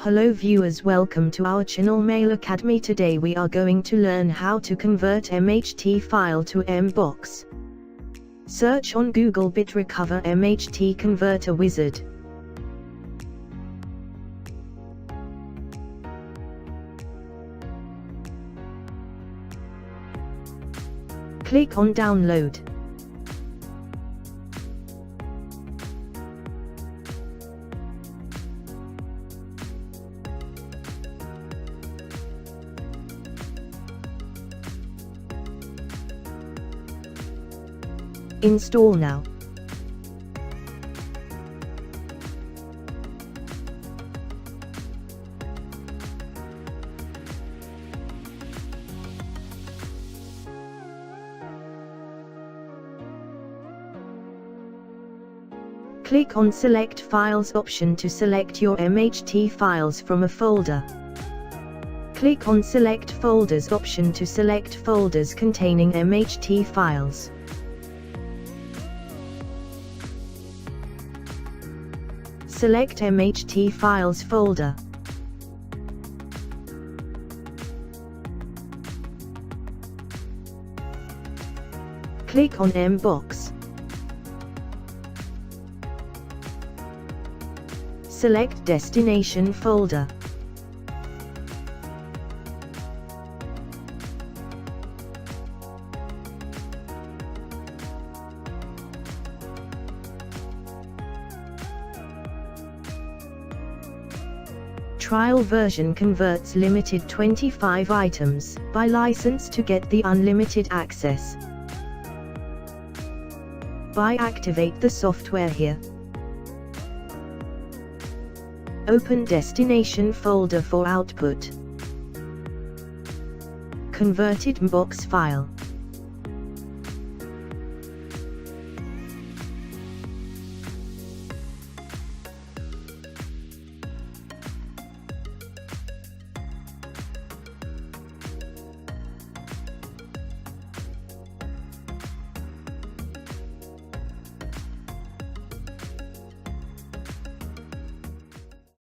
Hello viewers, welcome to our channel Mail Academy. Today we are going to learn how to convert MHT file to MBOX. Search on Google Recover MHT Converter Wizard. Click on Download. Install now. Click on Select Files option to select your MHT files from a folder. Click on Select Folders option to select folders containing MHT files. Select MHT Files folder. Click on MBOX. Select Destination folder. Trial version converts limited 25 items by license to get the unlimited access. Buy activate the software here. Open destination folder for output. Converted MBOX file.